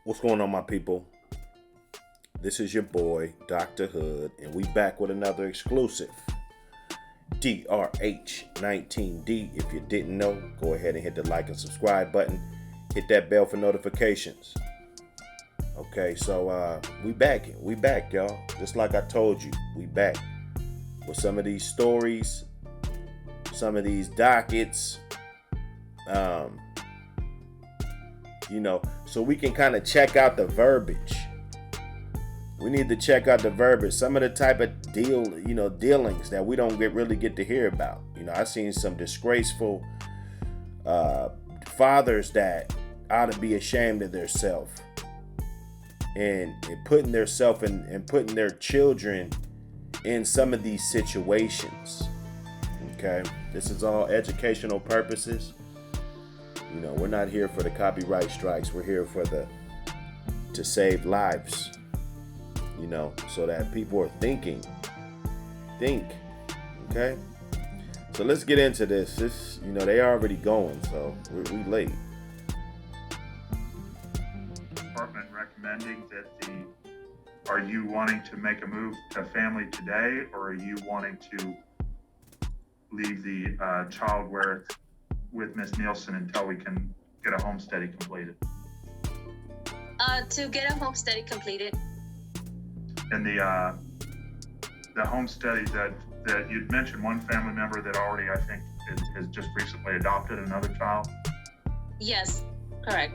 What's going on, my people? This is your boy, Dr. Hood, and we back with another exclusive. H19D. If you didn't know, go ahead and hit the like and subscribe button. Hit that bell for notifications. Okay, so we back, y'all. Just like I told you, we back with some of these stories, some of these dockets. So we can kind of check out the verbiage. We need to check out the verbiage. Some of the type of dealings that we don't really get to hear about. I've seen some disgraceful fathers that ought to be ashamed of themselves and putting themselves and putting their children in some of these situations. Okay, this is all educational purposes. We're not here for the copyright strikes. We're here to save lives. So that people are thinking. Okay? So let's get into this. They already going, so we late. Department recommending that are you wanting to make a move to family today, or are you wanting to leave the child with Miss Nielsen until we can get a home study completed? To get a home study completed. And the home study that you'd mentioned, one family member that already, I think, has just recently adopted another child. Yes, correct.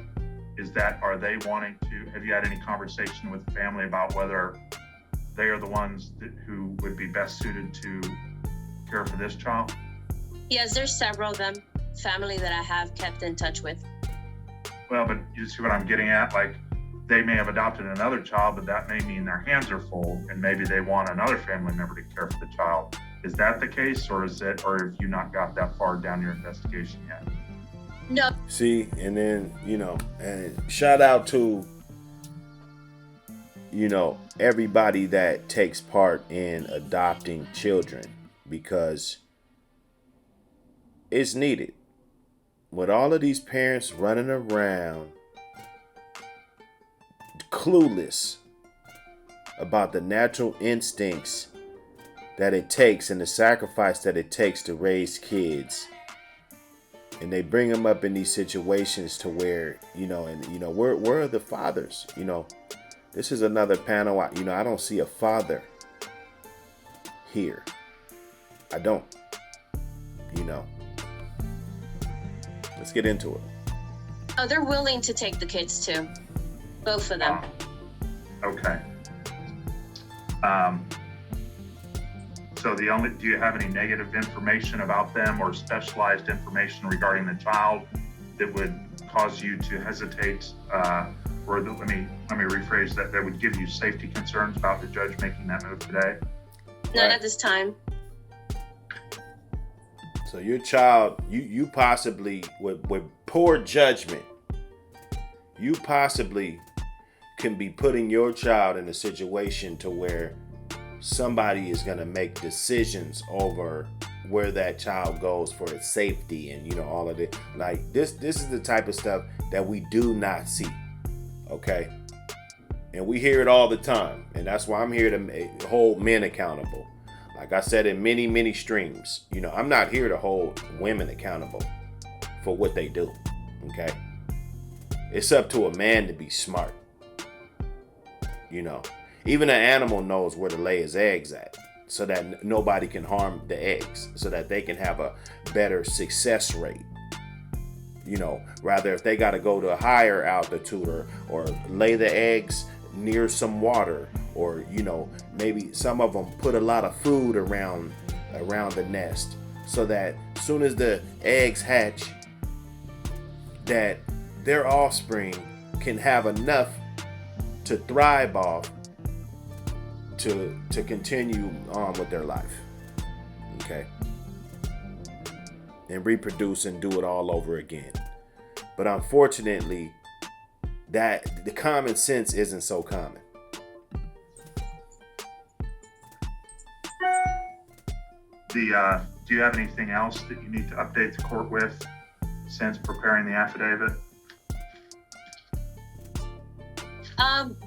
Are they wanting to, have you had any conversation with the family about whether they are the ones who would be best suited to care for this child? Yes, there's several of them, family that I have kept in touch with. Well, but you see what I'm getting at? Like, they may have adopted another child, but that may mean their hands are full, and maybe they want another family member to care for the child. Is that the case, or have you not got that far down your investigation yet? No. See, and then, and shout out to, everybody that takes part in adopting children, because it's needed. With all of these parents running around clueless about the natural instincts that it takes and the sacrifice that it takes to raise kids, and they bring them up in these situations to where where are the fathers? This is another panel. I don't see a father here. I don't. Let's get into it. Oh, they're willing to take the kids too. Both of them. Okay. So do you have any negative information about them or specialized information regarding the child that would cause you to hesitate, let me rephrase that would give you safety concerns about the judge making that move today? Not at this time. So your child, you possibly, with poor judgment, you possibly can be putting your child in a situation to where somebody is going to make decisions over where that child goes for its safety and all of it. Like this is the type of stuff that we do not see. Okay? And we hear it all the time. And that's why I'm here to hold men accountable. Like I said in many, many streams, I'm not here to hold women accountable for what they do. Okay? It's up to a man to be smart. Even an animal knows where to lay his eggs at so that nobody can harm the eggs, so that they can have a better success rate. Rather if they got to go to a higher altitude or lay the eggs near some water, or maybe some of them put a lot of food around the nest so that as soon as the eggs hatch, that their offspring can have enough to thrive off to continue on with their life. Okay? And reproduce and do it all over again. But unfortunately, that the common sense isn't so common. Do you have anything else that you need to update the court with since preparing the affidavit?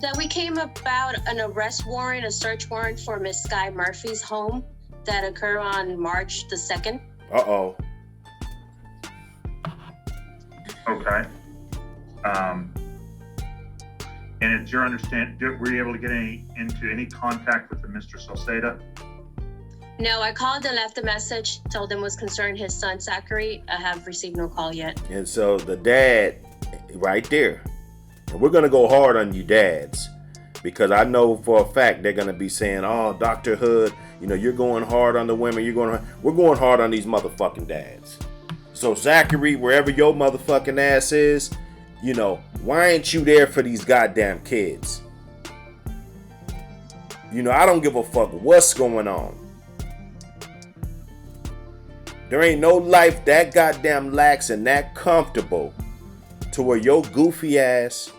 That we came about an arrest warrant, a search warrant for Miss Sky Murphy's home that occurred on March the 2nd. Uh-oh. Okay. And it's your understanding, were you able to get into any contact with the Mr. Salceda? No, I called and left a message, told him was concerned his son Zachary. I have received no call yet. And so the dad, right there, and we're going to go hard on you dads, because I know for a fact they're going to be saying, oh, Dr. Hood, you know, you're going hard on the women. We're going hard on these motherfucking dads. So Zachary, wherever your motherfucking ass is, you know, why ain't you there for these goddamn kids? You know, I don't give a fuck what's going on. There ain't no life that goddamn lax and that comfortable to where your goofy ass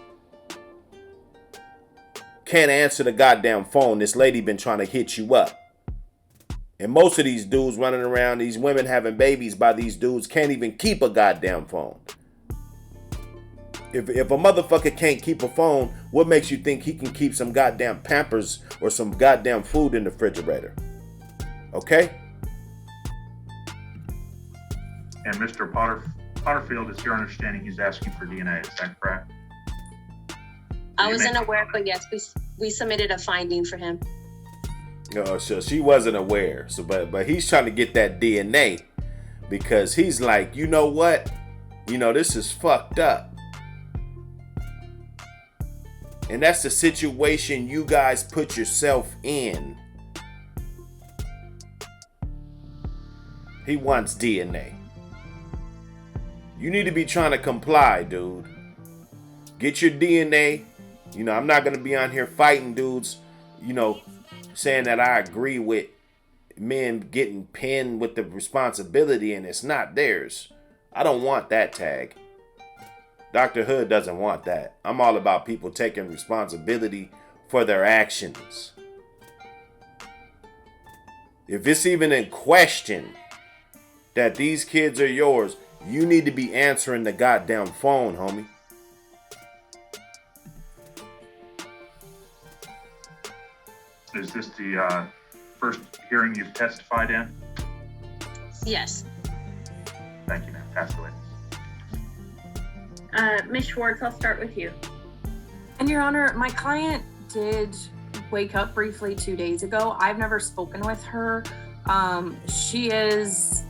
can't answer the goddamn phone. This lady been trying to hit you up. And most of these dudes running around, these women having babies by these dudes, can't even keep a goddamn phone. If a motherfucker can't keep a phone, what makes you think he can keep some goddamn Pampers or some goddamn food in the refrigerator? Okay? And Mr. Potterfield, it's your understanding he's asking for DNA, is that correct? I wasn't aware, but yes, we submitted a finding for him. So she wasn't aware. So, but he's trying to get that DNA because he's like, you know what? You know, this is fucked up. And that's the situation you guys put yourself in. He wants DNA. You need to be trying to comply, dude. Get your DNA. You know, I'm not going to be on here fighting dudes, you know, saying that I agree with men getting pinned with the responsibility and it's not theirs. I don't want that tag. Dr. Hood doesn't want that. I'm all about people taking responsibility for their actions. If it's even in question that these kids are yours, you need to be answering the goddamn phone, homie. Is this the first hearing you've testified in? Yes. Thank you, ma'am. Pass away. Ms. Schwartz, I'll start with you. And Your Honor, my client did wake up briefly 2 days ago. I've never spoken with her. She is,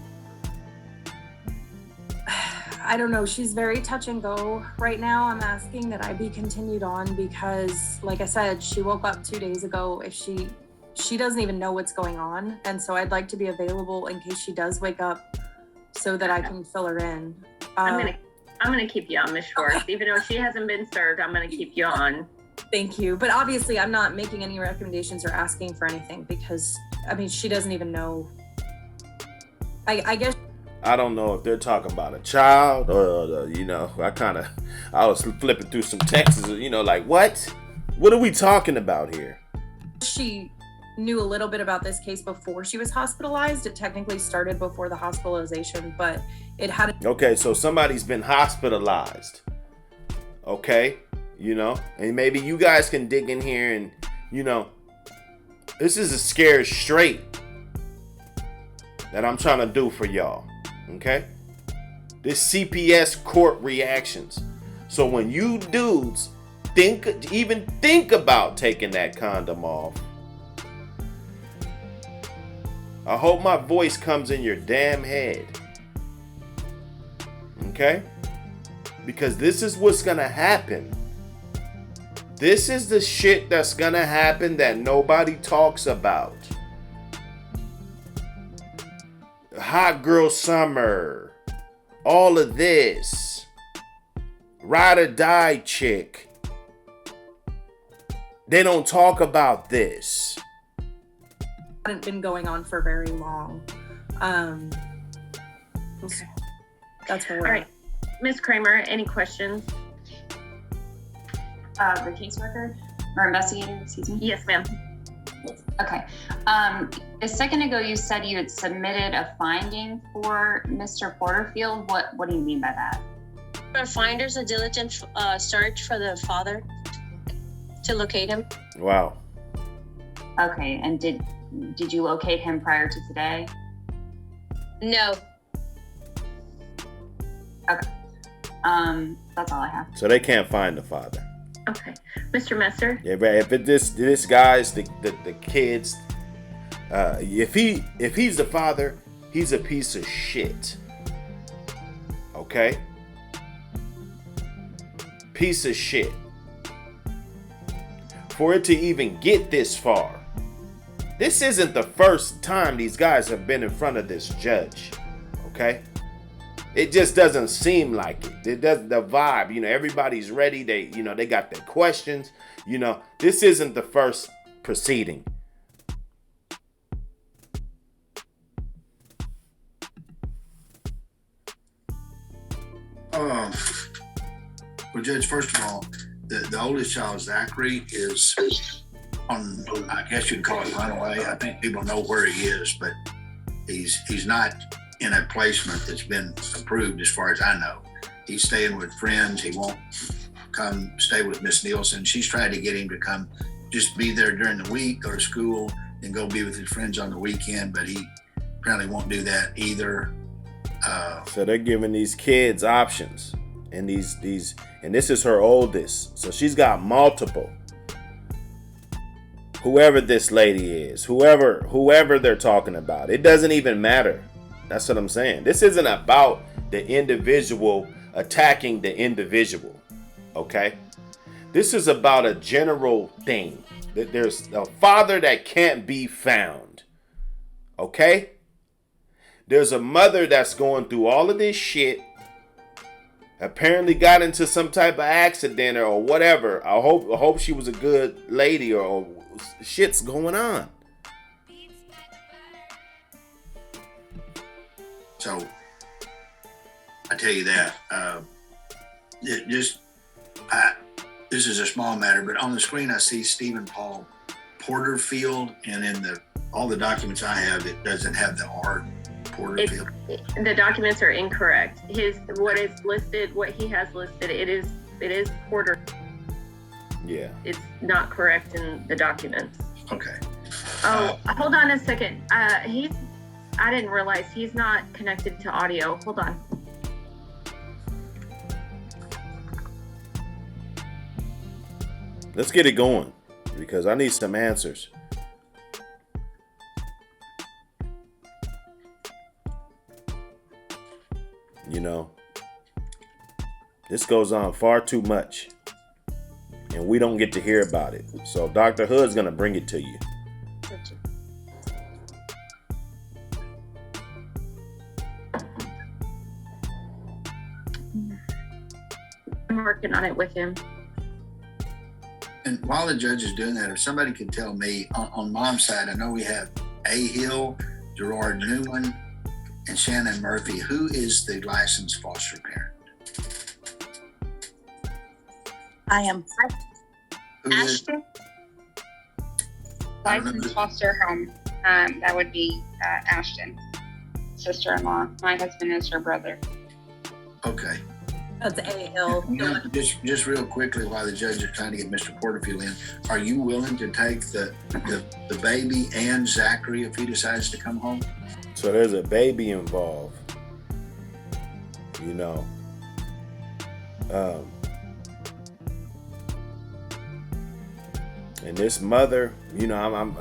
I don't know, she's very touch and go right now. I'm asking that I be continued on because, like I said, she woke up 2 days ago. If she doesn't even know what's going on. And so I'd like to be available in case she does wake up so that I can fill her in. I'm gonna keep you on, Ms. Schwartz. Even though she hasn't been served, I'm gonna keep you on. Thank you. But obviously I'm not making any recommendations or asking for anything because, I mean, she doesn't even know. I guess. I don't know if they're talking about a child or, you know, I was flipping through some texts, you know, like, what? What are we talking about here? She knew a little bit about this case before she was hospitalized. It technically started before the hospitalization, but it had. Okay, so somebody's been hospitalized. Okay, you know, and maybe you guys can dig in here and, you know, this is a scare straight that I'm trying to do for y'all. Okay, this CPS court reactions. So when you dudes even think about taking that condom off, I hope my voice comes in your damn head. Okay? Because this is what's gonna happen. This is the shit that's gonna happen that nobody talks about. Hot girl summer. All of this. Ride or die chick. They don't talk about this. Hadn't been going on for very long. Okay. That's where we're All right. Ms. Kramer, any questions? The caseworker or investigator, excuse me? Yes, ma'am. Okay. A second ago, you said you had submitted a finding for Mr. Porterfield. What do you mean by that? For finders, a diligent search for the father. to locate him. Wow. Okay, and did you locate him prior to today? No. Okay. That's all I have. So they can't find the father. Okay. Mr. Messer? Yeah, but if this guy's the kids, if he's the father, he's a piece of shit. Okay? Piece of shit. For it to even get this far. This isn't the first time these guys have been in front of this judge. Okay? It just doesn't seem like it. It does the vibe, everybody's ready. They got their questions. This isn't the first proceeding. Well, Judge, first of all, the oldest child, Zachary, is on, I guess you'd call it runaway. I think people know where he is, but he's not in a placement that's been approved as far as I know. He's staying with friends. He won't come stay with Miss Nielsen. She's tried to get him to come just be there during the week, go to school, and go be with his friends on the weekend, but he apparently won't do that either. So they're giving these kids options, and and this is her oldest, so she's got multiple. Whoever this lady is, whoever they're talking about, it doesn't even matter. That's what I'm saying. This isn't about the individual attacking the individual, okay? This is about a general thing. That there's a father that can't be found, okay? There's a mother that's going through all of this shit, apparently got into some type of accident or whatever. I hope she was a good lady or shit's going on. So I tell you that, this is a small matter, but on the screen I see Stephen Paul Porterfield, and in all the documents I have, it doesn't have the R. Porterfield. The documents are incorrect. What is listed, what he has listed, it is Porter. Yeah. It's not correct in the documents. Okay. Oh, hold on a second. I didn't realize he's not connected to audio. Hold on. Let's get it going because I need some answers. This goes on far too much, and we don't get to hear about it. So Dr. Hood's gonna bring it to you. I'm working on it with him. And while the judge is doing that, if somebody could tell me on mom's side, I know we have A. Hill, Gerard Newman, and Shannon Murphy. Who is the licensed foster parent? I am. Who is? Ashton? I don't know Licensed who- foster home. That would be Ashton, sister-in-law. My husband is her brother. Okay. That's A Hill. Just real quickly, while the judge is trying to get Mr. Porterfield in, are you willing to take the baby and Zachary if he decides to come home? So there's a baby involved. And this mother, I'm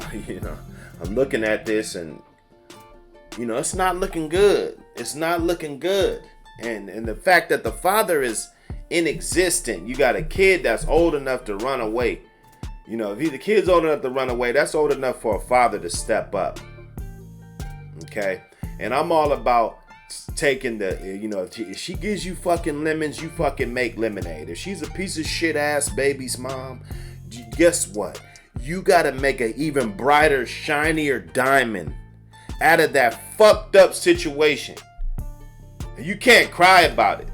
looking at this, and it's not looking good. It's not looking good. And the fact that the father is inexistent. You got a kid that's old enough to run away. If the kid's old enough to run away, that's old enough for a father to step up. Okay? And I'm all about taking if she gives you fucking lemons, you fucking make lemonade. If she's a piece of shit ass baby's mom, guess what? You gotta make an even brighter, shinier diamond out of that fucked up situation. And you can't cry about it.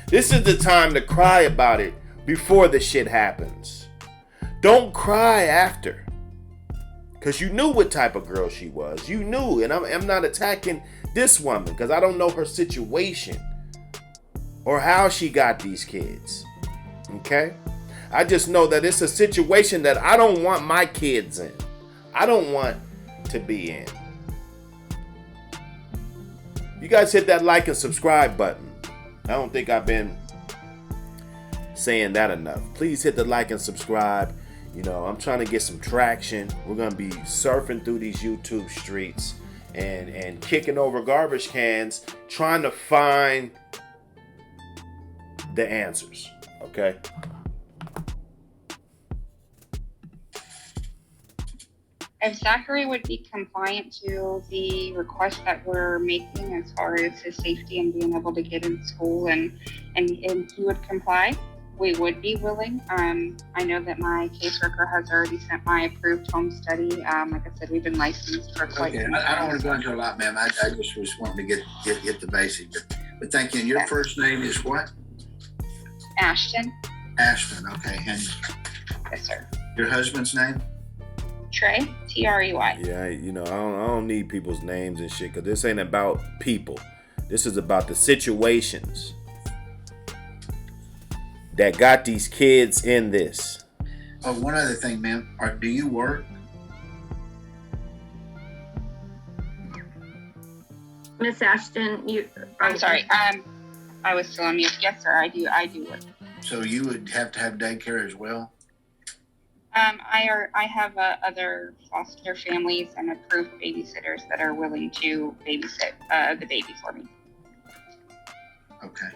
This is the time to cry about it before the shit happens. Don't cry after. Because you knew what type of girl she was. You knew. And I'm not attacking this woman because I don't know her situation or how she got these kids. Okay? I just know that it's a situation that I don't want my kids in. I don't want to be in. You guys hit that like and subscribe button. I don't think I've been saying that enough. Please hit the like and subscribe. You know, I'm trying to get some traction. We're going to be surfing through these YouTube streets and kicking over garbage cans, trying to find the answers. Okay? If Zachary would be compliant to the request that we're making as far as his safety and being able to get in school and he would comply, we would be willing. I know that my caseworker has already sent my approved home study. Like I said, we've been licensed for quite some time. I don't want to go into a lot, ma'am. I just was wanting to get the basic. But thank you. And your first name is what? Ashton. Ashton. Okay. And Yes, sir. your husband's name? Trey, Trey. Yeah, you know, I don't need people's names and shit, because this ain't about people. This is about the situations that got these kids in this. Oh, one other thing, ma'am. Do you work? Miss Ashton, I'm sorry. I was still on mute. Yes, sir. I do work. So you would have to have daycare as well? I have other foster families and approved babysitters that are willing to babysit the baby for me. Okay.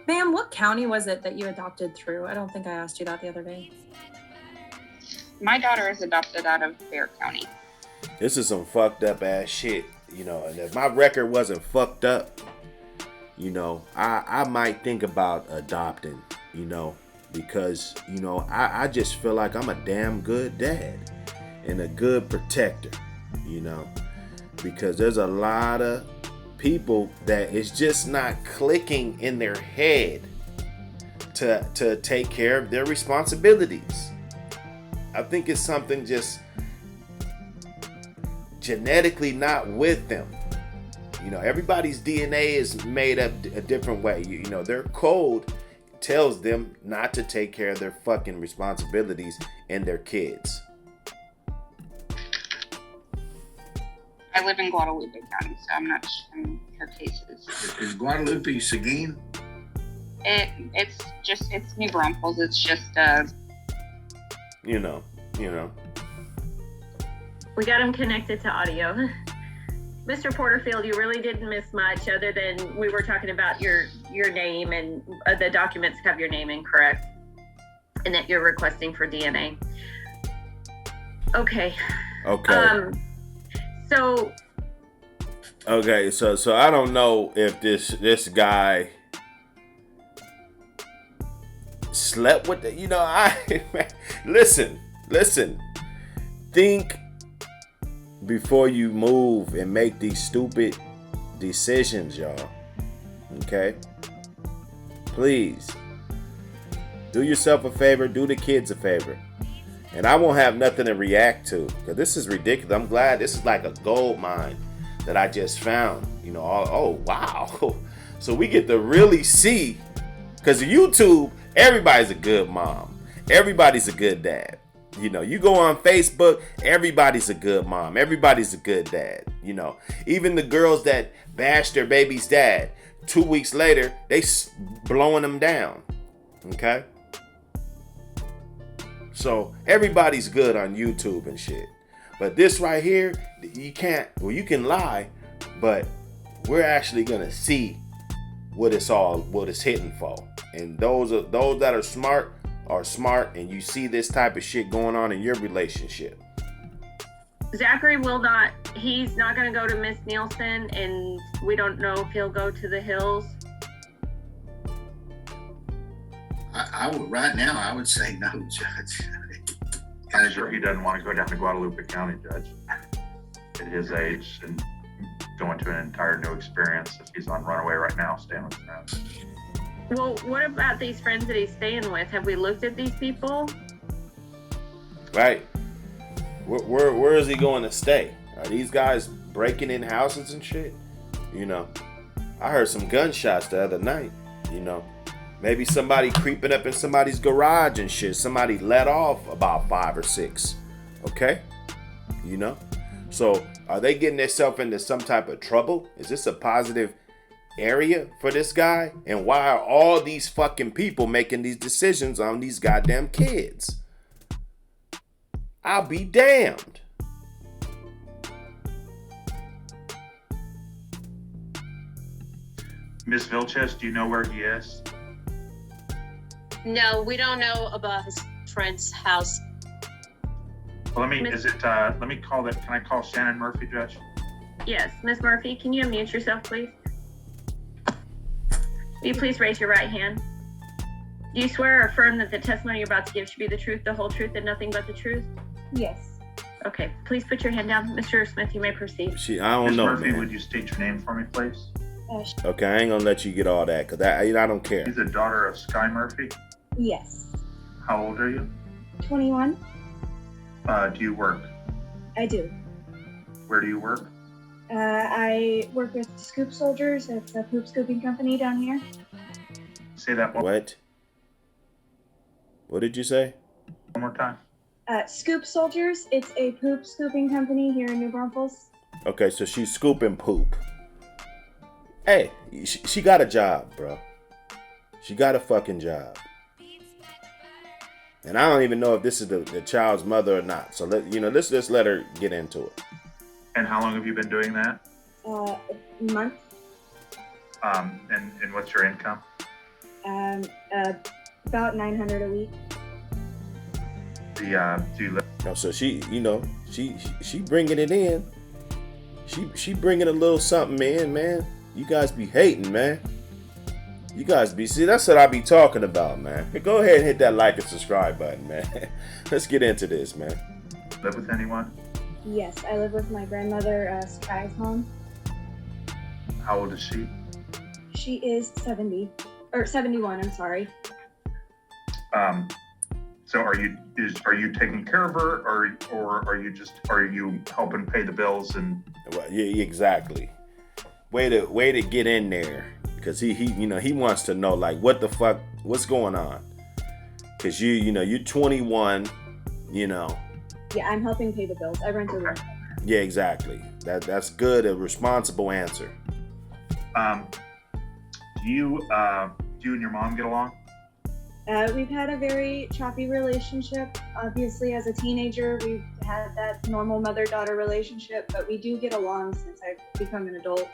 Ma'am, what county was it that you adopted through? I don't think I asked you that the other day. My daughter is adopted out of Bear County. This is some fucked up ass shit, you know, and if my record wasn't fucked up, you know, I might think about adopting, you know, because, you know, I just feel like I'm a damn good dad and a good protector, you know, because there's a lot of people that it's just not clicking in their head to take care of their responsibilities. I think it's something just genetically not with them. You know, everybody's DNA is made up a different way. You know, their code tells them not to take care of their fucking responsibilities and their kids. I live in Guadalupe County, so I'm not sure her cases. Is Guadalupe Seguin? It's New Braunfels. It's just You know. we got him connected to audio. Mr. Porterfield, you really didn't miss much other than we were talking about your name and the documents have your name incorrect and that you're requesting for DNA. Okay. So I don't know if this guy slept with the, you know, listen. Think before you move and make these stupid decisions, y'all. Okay? Please. Do yourself a favor, do the kids a favor. And I won't have nothing to react to, because this is ridiculous. I'm glad this is like a gold mine that I just found. You know, oh wow. So we get to really see, because YouTube, everybody's a good mom. Everybody's a good dad. You know, you go on Facebook, everybody's a good mom. Everybody's a good dad. You know, even the girls that bash their baby's dad, 2 weeks later, they blowing them down. Okay? So everybody's good on YouTube and shit. But this right here, you can't, well, you can lie, but we're actually going to see what it's hitting for. And those that are smart, and you see this type of shit going on in your relationship. Zachary he's not going to go to Miss Nielsen, and we don't know if he'll go to the Hills. I would, right now, I would say no, Judge. I'm sure he doesn't want to go down to Guadalupe County, Judge, at his age and going to an entire new experience. If he's on runaway right now, staying with friends. Well, what about these friends that he's staying with? Have we looked at these people? Right. Where is he going to stay? Are these guys breaking in houses and shit? You know, I heard some gunshots the other night, you know. Maybe somebody creeping up in somebody's garage and shit. Somebody let off about 5 or 6. Okay? You know? So are they getting themselves into some type of trouble? Is this a positive area for this guy? And why are all these fucking people making these decisions on these goddamn kids? I'll be damned. Ms. Vilches, do you know where he is? No, we don't know about his friend's house. Well, let me call that. Can I call Shannon Murphy, Judge? Yes, Ms. Murphy, can you unmute yourself, please? Will you please raise your right hand? Do you swear or affirm that the testimony you're about to give should be the truth, the whole truth, and nothing but the truth? Yes. Okay, please put your hand down. Mr. Smith, you may proceed. I don't Ms. know, Murphy, man. would you state your name for me, please? Okay, I ain't gonna let you get all that, because I don't care. You're the daughter of Sky Murphy. Yes. How old are you? 21. Do you work? I do. Where do you work? I work with Scoop Soldiers. It's a poop scooping company down here. Say that What? What did you say? one more time. Scoop Soldiers. It's a poop scooping company here in New Braunfels. Okay, so she's scooping poop. Hey, she got a job, bro. She got a fucking job. And I don't even know if this is the child's mother or not. So let's just let her get into it. And how long have you been doing that? A month. And what's your income? About 900 a week. Do you live? No, so she bringing it in. She bringing a little something in, man. You guys be hating, man. You guys see, that's what I be talking about, man. Go ahead and hit that like and subscribe button, man. Let's get into this, man. Live with anyone? Yes, I live with my grandmother, Sky's mom. How old is she? She is 71. I'm sorry. So are you taking care of her, or are you helping pay the bills and? Well, yeah, exactly. Way to get in there, because he wants to know, like, what the fuck, what's going on? Because you're 21, Yeah, I'm helping pay the bills. I rent a room. Yeah, exactly. That's good, a responsible answer. Do you and your mom get along? We've had a very choppy relationship. Obviously, as a teenager, we've had that normal mother-daughter relationship, but we do get along since I've become an adult.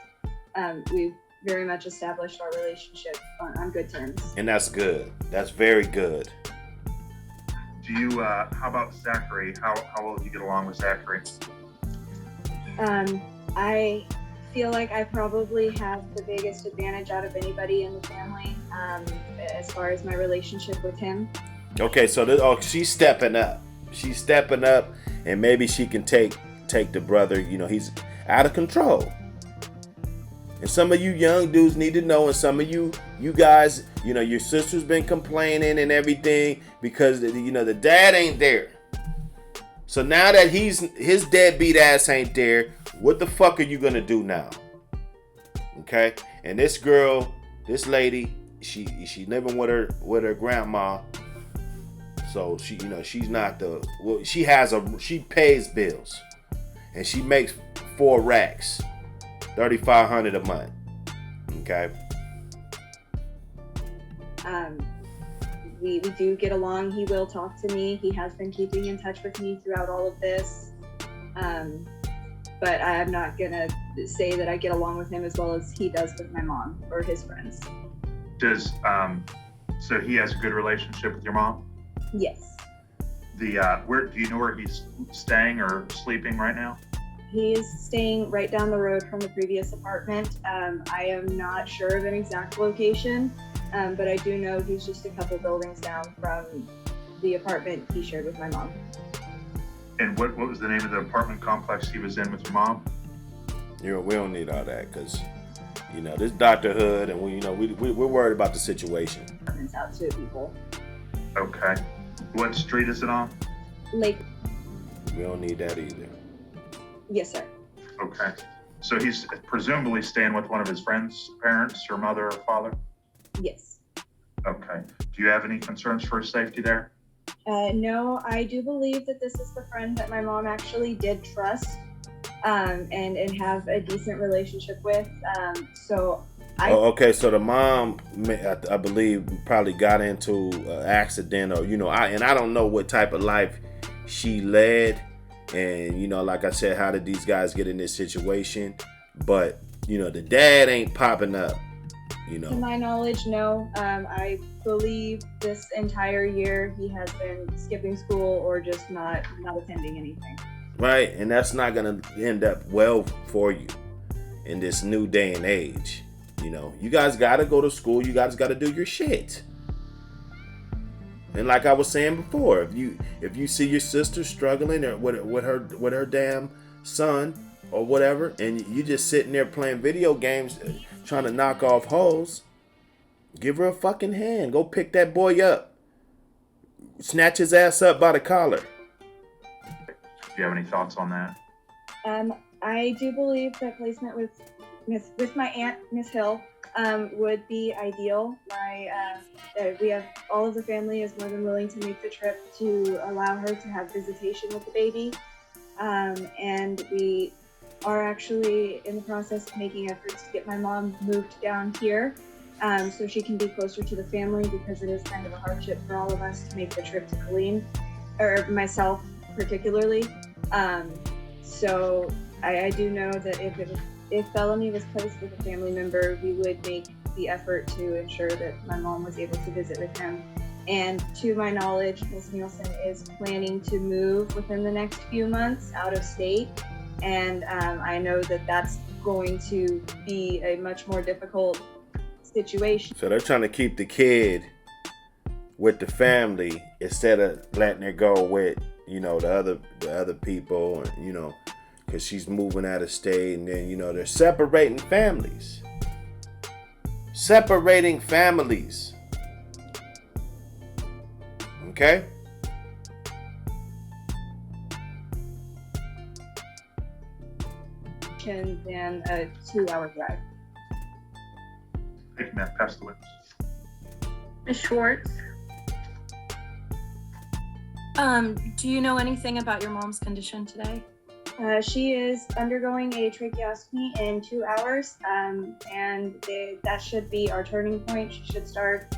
We've very much established our relationship on good terms. And that's good. That's very good. Do you? How about Zachary? How well do you get along with Zachary? I feel like I probably have the biggest advantage out of anybody in the family as far as my relationship with him. Okay, so she's stepping up. She's stepping up, and maybe she can take the brother. He's out of control. And some of you young dudes need to know, and some of you guys, your sister's been complaining and everything because the dad ain't there. So now that his deadbeat ass ain't there, what the fuck are you gonna do now? Okay? And this girl, this lady, she living with her grandma. So she's not she pays bills, and she makes 4 racks, $3,500 a month. Okay. We do get along. He will talk to me. He has been keeping in touch with me throughout all of this. But I'm not gonna say that I get along with him as well as he does with my mom or his friends. So he has a good relationship with your mom? Yes. Where do you know where he's staying or sleeping right now? He is staying right down the road from the previous apartment. I am not sure of an exact location, but I do know he's just a couple buildings down from the apartment he shared with my mom. And what was the name of the apartment complex he was in with your mom? We don't need all that, because this doctorhood, and we're worried about the situation. Apartments out to people. Okay. What street is it on? Lake. We don't need that either. Yes, sir. Okay. So he's presumably staying with one of his friends' parents, or mother or father? Yes. Okay. Do you have any concerns for his safety there? No, I do believe that this is the friend that my mom actually did trust and have a decent relationship with. Okay, so the mom, I believe, probably got into an accident, or I don't know what type of life she led, and like I said, how did these guys get in this situation? But the dad ain't popping up. To my knowledge, no. I believe this entire year he has been skipping school or just not attending anything. Right, and that's not gonna end up well for you in this new day and age. You guys gotta go to school. You guys gotta do your shit. And like I was saying before, if you see your sister struggling or with her damn son or whatever, and you just sitting there playing video games, trying to knock off hoes, give her a fucking hand. Go pick that boy up. Snatch his ass up by the collar. Do you have any thoughts on that? I do believe that placement with my aunt, Miss Hill, would be ideal. We have all of the family is more than willing to make the trip to allow her to have visitation with the baby, and we are actually in the process of making efforts to get my mom moved down here, so she can be closer to the family, because it is kind of a hardship for all of us to make the trip to Colleen, or myself particularly. So I do know that if Felony was placed with a family member, we would make the effort to ensure that my mom was able to visit with him. And to my knowledge, Ms. Nielsen is planning to move within the next few months out of state. And I know that that's going to be a much more difficult situation. So they're trying to keep the kid with the family instead of letting her go with, the other people, because she's moving out of state, and then, they're separating families. Okay? Than a 2-hour drive. Thank you, ma'am. Pass the witness. Ms. Schwartz? Do you know anything about your mom's condition today? She is undergoing a tracheostomy in 2 hours, and that should be our turning point. She should start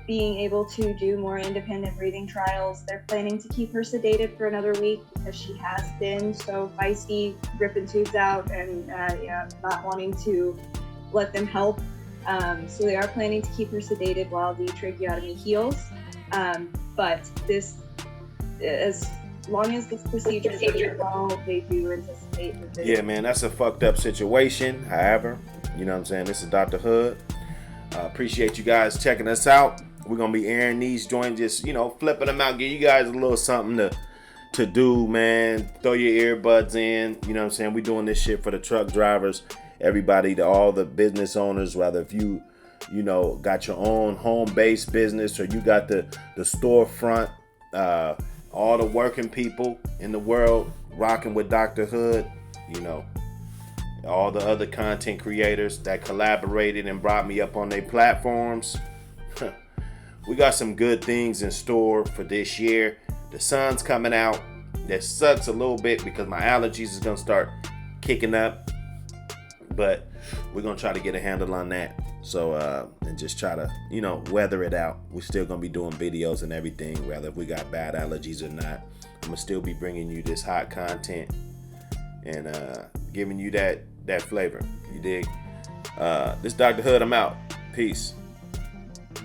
being able to do more independent breathing trials. They're planning to keep her sedated for another week because she has been so feisty, ripping tubes out and not wanting to let them help. So they are planning to keep her sedated while the tracheotomy heals. But as long as this procedure goes well, they do anticipate that. Yeah, man, that's a fucked up situation. However, you know what I'm saying? This is Dr. Hood. Appreciate you guys checking us out. We're going to be airing these joints, just, flipping them out. Give you guys a little something to do, man. Throw your earbuds in. You know what I'm saying? We're doing this shit for the truck drivers, everybody, to all the business owners, whether if you got your own home-based business or you got the storefront, all the working people in the world rocking with Dr. Hood, all the other content creators that collaborated and brought me up on their platforms. We got some good things in store for this year. The sun's coming out. That sucks a little bit because my allergies is going to start kicking up. But we're going to try to get a handle on that. So, and just try to, weather it out. We're still going to be doing videos and everything, whether if we got bad allergies or not. I'm going to still be bringing you this hot content and giving you that flavor. You dig? This Dr. Hood, I'm out. Peace.